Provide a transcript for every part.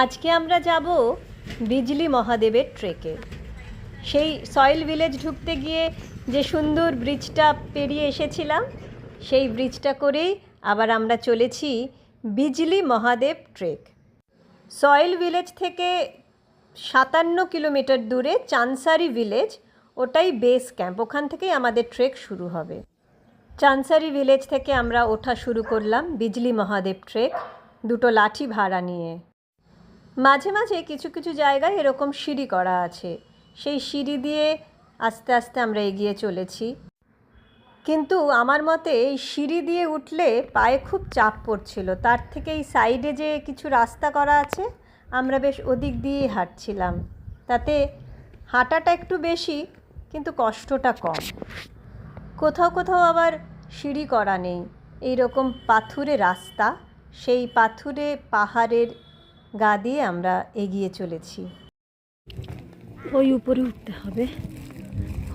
আজকে আমরা যাব বিজলি মহাদেবের ট্রেকে। সেই সয়েল ভিলেজ ঢুকতে গিয়ে যে সুন্দর ব্রিজটা পেরিয়ে এসেছিলাম, সেই ব্রিজটা করেই আবার আমরা চলেছি বিজলি মহাদেব ট্রেক। সয়েল ভিলেজ থেকে 57 কিলোমিটার দূরে চানসারি ভিলেজ, ওটাই বেস ক্যাম্প। ওখান থেকেই আমাদের ট্রেক শুরু হবে। চানসারি ভিলেজ থেকে আমরা ওঠা শুরু করলাম বিজলি মহাদেব ট্রেক, দুটো লাঠি ভাড়া নিয়ে। মাঝে মাঝে কিছু কিছু জায়গায় এরকম সিঁড়ি করা আছে, সেই সিঁড়ি দিয়ে আস্তে আস্তে আমরা এগিয়ে চলেছি। কিন্তু আমার মতে এই সিঁড়ি দিয়ে উঠলে পায়ে খুব চাপ পড়ছিল, তার থেকে এই সাইডে যে কিছু রাস্তা করা আছে আমরা বেশ ওদিক দিয়েই হাঁটছিলাম। তাতে হাঁটাটা একটু বেশি কিন্তু কষ্টটা কম। কোথাও কোথাও আবার সিঁড়ি করা নেই, এই রকম পাথুরে রাস্তা, সেই পাথুরে পাহাড়ের গা দিয়ে আমরা এগিয়ে চলেছি। ওই উপরে উঠতে হবে,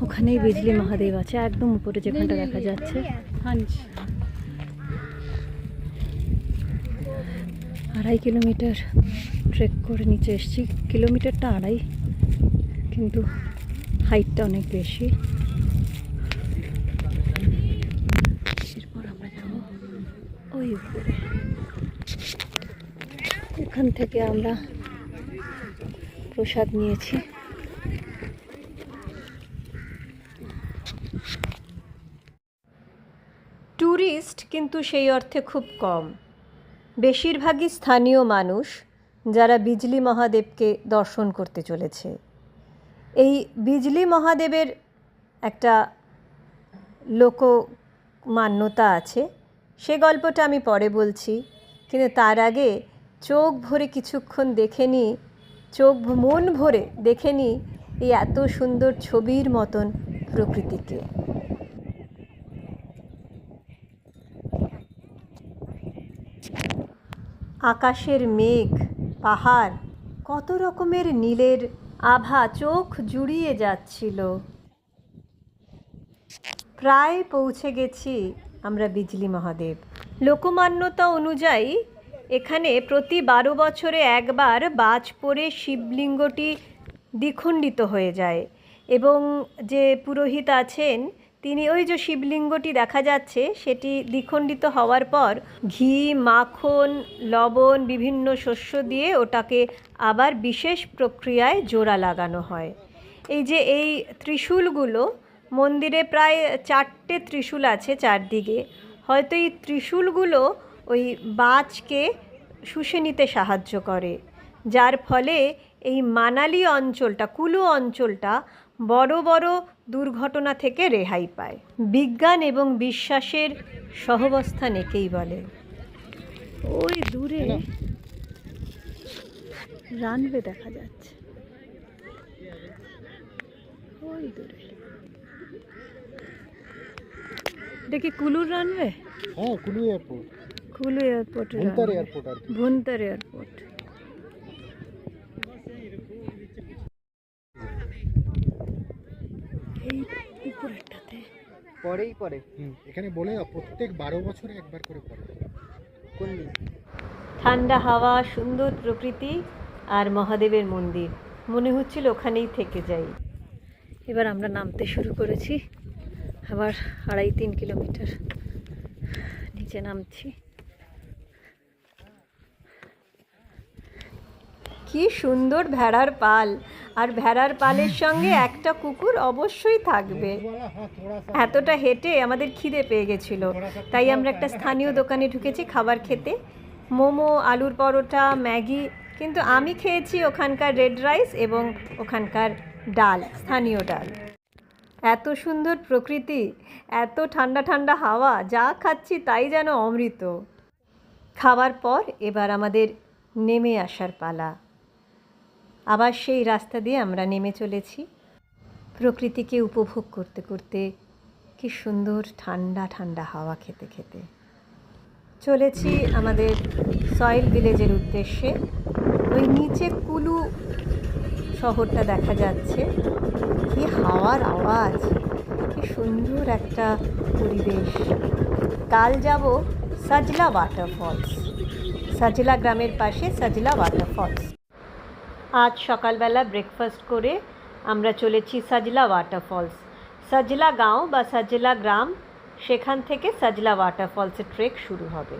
ওখানেই বিজলি মহাদেব আছে, একদম উপরে যেখানটা দেখা যাচ্ছে। 2.5 কিলোমিটার ট্রেক করে নিচে এসেছি। কিলোমিটারটা 2.5, কিন্তু হাইটটা অনেক বেশি। এরপর আমরা যাবো ওই উপরে। এখান থেকে আমরা প্রসাদ নিয়েছি। ট্যুরিস্ট কিন্তু সেই অর্থে খুব কম, বেশিরভাগই স্থানীয় মানুষ যারা বিজলি মহাদেবকে দর্শন করতে চলেছে। এই বিজলি মহাদেবের একটা লোকমান্যতা আছে, সে গল্পটা আমি পরে বলছি, কিন্তু তার আগে চোখ ভরে কিছুক্ষণ দেখে নিই, মন ভরে দেখে নিই এই এত সুন্দর ছবির মতন প্রকৃতিকে। আকাশের মেঘ, পাহাড়, কত রকমের নীলের আভা চোখ জুড়িয়ে যাচ্ছিল। প্রায় পৌঁছে গেছি আমরা বিজলি মহাদেব। লোকমান্যতা অনুযায়ী এখানে প্রতি 12 বছরে একবার বাজ পড়ে শিবলিঙ্গটি দ্বিখণ্ডিত হয়ে যায়, এবং যে পুরোহিত আছেন তিনি ওই যে শিবলিঙ্গটি দেখা যাচ্ছে সেটি দ্বিখণ্ডিত হওয়ার পর ঘি, মাখন, লবণ, বিভিন্ন শস্য দিয়ে ওটাকে আবার বিশেষ প্রক্রিয়ায় জোড়া লাগানো হয়। এই যে এই ত্রিশূলগুলো, মন্দিরে প্রায় 4টে ত্রিশূল আছে চারদিকে, হয়তো এই ত্রিশূলগুলো ওই বাজকে শুষে নিতে সাহায্য করে, যার ফলে এই মানালি অঞ্চলটা, কুলু অঞ্চলটা বড় বড় দুর্ঘটনা থেকে রেহাই পায়। বিজ্ঞান এবং বিশ্বাসের সহাবস্থান একেই বলে। ওই দূরে রানওয়ে দেখা যাচ্ছে, ওই দূরে। এটা কি কুলুর রানওয়ে? হ্যাঁ, কুলু এয়ারপোর্ট। কুলু এয়ারপোর্ট, ভুন্তার এয়ারপোর্ট আর কি। ভুন্তার এয়ারপোর্ট। এই উপরেরটাতে পরেই পরে এখানে বলে প্রত্যেক 12 বছরে একবার করে পড়ে। কোন দিন? ঠান্ডা হাওয়া, সুন্দর প্রকৃতি আর মহাদেবের মন্দির, মনে হচ্ছিল ওখানেই থেকে যাই। এবার আমরা নামতে শুরু করেছি, আবার 2.5-3 কিলোমিটার নিচে নামছি। কি সুন্দর ভেড়ার পাল, আর ভেড়ার পালের সঙ্গে একটা কুকুর অবশ্যই থাকবে। এতটা হেঁটে আমাদের খিদে পেয়ে গেছিল, তাই আমরা একটা স্থানীয় দোকানে ঢুকেছি খাবার খেতে। মোমো, আলুর পরোটা, ম্যাগি, কিন্তু আমি খেয়েছি ওখানকার রেড রাইস এবং ওখানকার ডাল, স্থানীয় ডাল। এত সুন্দর প্রকৃতি, এত ঠান্ডা ঠান্ডা হাওয়া, যা খাচ্ছি তাই যেন অমৃত। খাওয়ার পর এবার আমাদের নেমে আসার পালা। আবার সেই রাস্তা দিয়ে আমরা নেমে চলেছি, প্রকৃতিকে উপভোগ করতে করতে, কি সুন্দর ঠান্ডা ঠান্ডা হাওয়া খেতে খেতে চলেছি আমাদের সয়েল ভিলেজের উদ্দেশ্যে। ওই নিচে কুলু শহরটা দেখা যাচ্ছে, কি হাওয়ার আওয়াজ, কি সুন্দর একটা পরিবেশ। কাল যাব সাজলা ওয়াটারফলস। সাজলা গ্রামের পাশে সাজলা ওয়াটারফলস। আজ সকালবেলা ব্রেকফাস্ট করে আমরা চলেছি সাজলা ওয়াটারফলস। সাজলা গাঁও বা সাজলা গ্রাম, সেখান থেকে সাজলা ওয়াটারফলসের ট্রেক শুরু হবে।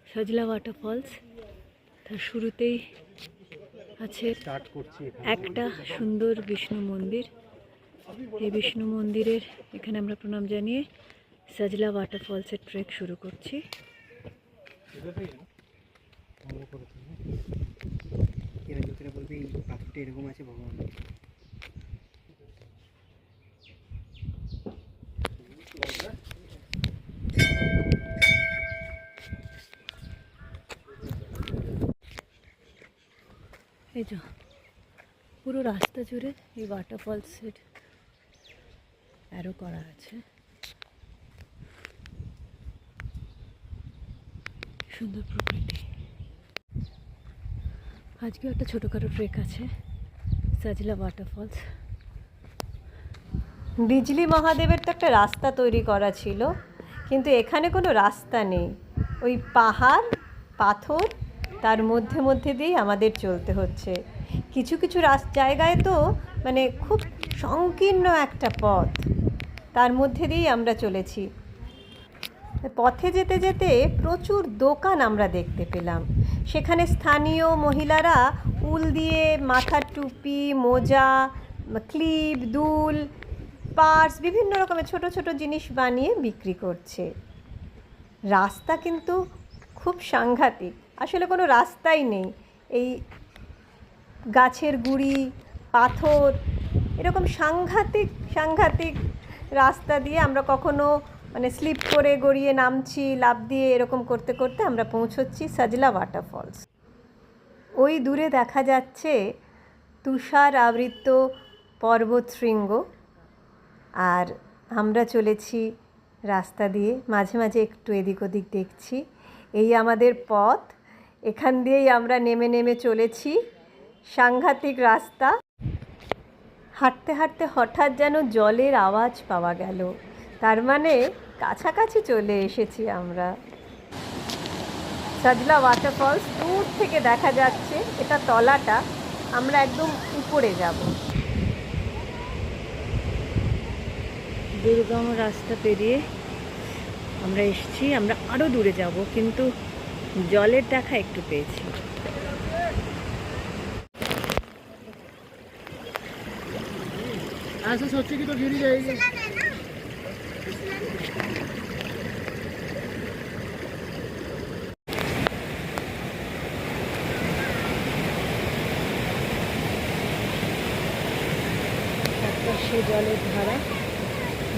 সাজলা ওয়াটারফলস, তার শুরুতেই আছে স্টার্ট করছি একটা সুন্দর বিষ্ণু মন্দির। এই বিষ্ণু মন্দিরের এখানে আমরা প্রণাম জানিয়ে সাজলা ওয়াটারফলসের ট্রেক শুরু করছি। এরা লোকেরা বলবে এই পাথরটা এরকম আছে ভগবান। এই যে পুরো রাস্তা জুড়ে এই ওয়াটারফলসের অ্যারো করা আছে। সুন্দর প্রকৃতি। আজকেও একটা ছোটোখাটো ট্রেক আছে সাজলা ওয়াটারফলস। বিজলি মহাদেবের তো একটা রাস্তা তৈরি করা ছিল, কিন্তু এখানে কোনো রাস্তা নেই। ওই পাহাড় পাথর, তার মধ্যে মধ্যে দিয়েই আমাদের চলতে হচ্ছে। কিছু কিছু জায়গায় তো মানে খুব সংকীর্ণ একটা পথ, তার মধ্যে দিয়েই আমরা চলেছি। পথে যেতে যেতে প্রচুর দোকান আমরা দেখতে পেলাম। সেখানে স্থানীয় মহিলারা উল দিয়ে মাথার টুপি, মোজা, ক্লিপ, দুল, পার্স, বিভিন্ন রকমের ছোট ছোট জিনিস বানিয়ে বিক্রি করছে। রাস্তা কিন্তু খুব সাংঘাতিক, আসলে কোনো রাস্তাই নেই। এই গাছের গুঁড়ি, পাথর, এরকম সাংঘাতিক সাংঘাতিক রাস্তা দিয়ে আমরা কখনো মানে স্লিপ করে গড়িয়ে নামছি, লাফ দিয়ে এরকম করতে করতে আমরা পৌঁছচ্ছি সাজলা ওয়াটারফলস। ওই দূরে দেখা যাচ্ছে তুষার আবৃত পর্বতশৃঙ্গ, আর আমরা চলেছি রাস্তা দিয়ে। মাঝে মাঝে একটু এদিক ওদিক দেখছি। এই আমাদের পথ, এখান দিয়েই আমরা নেমে নেমে চলেছি। সাংঘাতিক রাস্তা। হাঁটতে হাঁটতে হঠাৎ যেন জলের আওয়াজ পাওয়া গেল, তার মানে কাছাকাছি চলে এসেছি আমরা। সাজলা ওয়াটারফলস দূর থেকে দেখা যাচ্ছে, এটা তলাটা, আমরা একদম উপরে যাব। দুর্গম রাস্তা পেরিয়ে আমরা এসেছি, আমরা আরও দূরে যাব, কিন্তু জলের দেখা একটু পেয়েছি। ऐसा सोचे कि तो गिर ही जाएगी। চারপাশে জলের ধারা,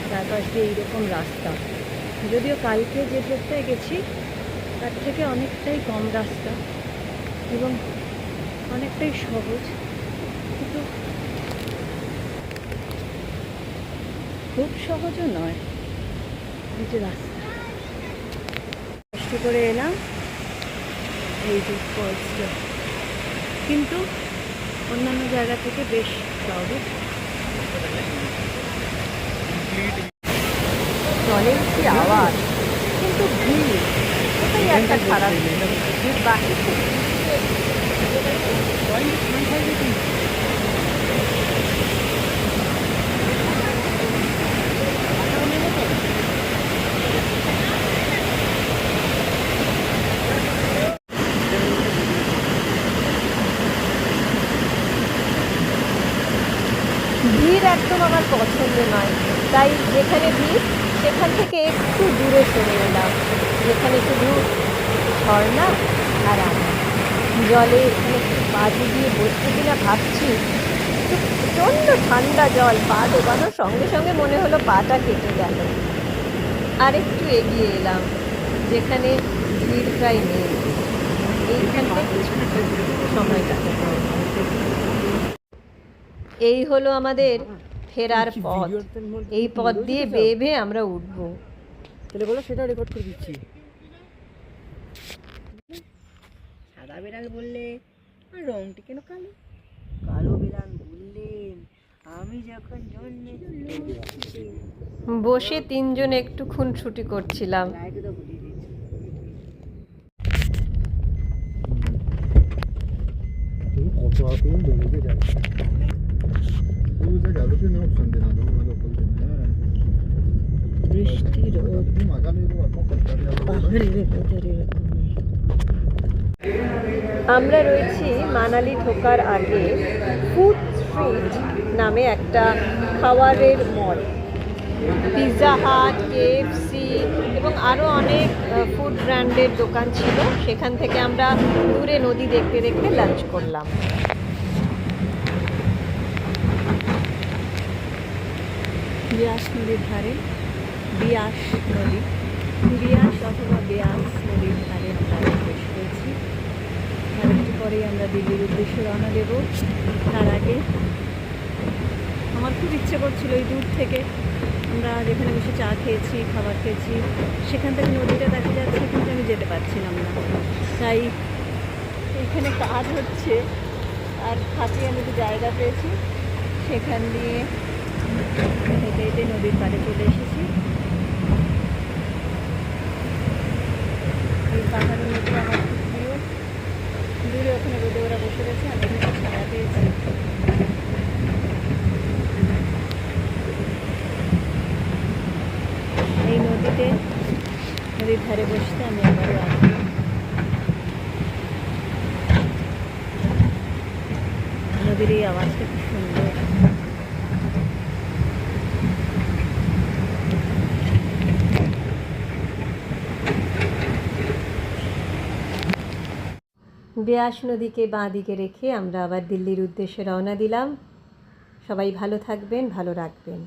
চারপাশ দিয়ে এইরকম রাস্তা। যদিও কালকে যে ট্রেকটায় গেছি তার থেকে অনেকটাই কম রাস্তা এবং অনেকটাই সহজ, কিন্তু খুব সহজও নয়। এই যে রাস্তা, কষ্ট করে এলাম এই যে ফলসটা, কিন্তু অন্যান্য জায়গা থেকে বেশ সহজ। জলের কি আওয়াজ, কিন্তু ভিড়, এটাই একটা খারাপ দিক। বাকি ভিড় একদম আমার পছন্দ নয়, তাই যেখানে ভিড় সেখান থেকে একটু দূরে সরে এলাম, যেখানে শুধু ঝর্ণা আর আমি। জলে এখানে একটু পা ডুবিয়ে বসতে কিনা ভাবছি, প্রচণ্ড ঠান্ডা জল, পা ডোবানোর সঙ্গে সঙ্গে মনে হলো পাটা কেটে গেল। আর একটু এগিয়ে এলাম, যেখানে ভিড় প্রায় নেই, এইখানটায় কিছু সময় কাটাতে হবে। এই হলো আমাদের ফেরার পথ। এই পথ দিয়ে বেয়ে বেয়ে আমরা উঠব। তাহলে বলো, সেটা রেকর্ড করে দিচ্ছি। সাদা বিড়াল বললে আর রংটি কেন কালো? কালো বিড়াল বললেন আমি যখন জন্মেছি বসে তিনজন একটু খুনছুটি করছিলাম। লাইটও তো বুঝিয়ে দিয়েছে। কত আপনি বেরিয়ে যায় Usa galutin option din ano local din yan. বৃষ্টি রোদ Magkano yung ako pagkari ako. পাহাড়ি রেপোজারি আমরা রয়েছি মানালি ঢোকার আগে ফুড স্ট্রিট নামে একটা খাবারের মল। পিৎজা হাট, কেএফসি এবং আরও অনেক ফুড ব্র্যান্ডের দোকান ছিল। সেখান থেকে আমরা দূরে নদী দেখতে দেখতে লাঞ্চ করলাম। বিয়াস নদীর ধারে, বিয়াস নদী, বিয়াস অথবা বিয়াস নদীর ধারে আমরা বসে রয়েছি। আর একটু পরেই আমরা দিল্লির উদ্দেশ্যে রওনা দেব। তার আগে আমার খুব ইচ্ছে করছিল এই দূর থেকে আমরা যেখানে বসে চা খেয়েছি, খাবার খেয়েছি, সেখান থেকে নদীটা দেখা যাচ্ছে, কিন্তু আমি যেতে পারছিলাম না। তাই এখানে কাজ হচ্ছে আর হাতে আমি একটু জায়গা পেয়েছি, সেখান দিয়ে হেঁটে হেঁটে নদীর পাড়ে চলে এসেছি। এই পাহাড়ের মধ্যে আমার খুব প্রিয়। দূরে ওখানে রোদে ওরা বসে রয়েছে, আমি এখানে ছায়া পেয়েছি। এই নদীতে, নদীর ধারে বসতে আমি আবারও আসবো। নদীর এই আওয়াজটা খুব সুন্দর। ব্যাস নদীকে বাঁ দিকে রেখে আমরা আবার দিল্লির উদ্দেশ্যে রওনা দিলাম। সবাই ভালো থাকবেন, ভালো রাখবেন।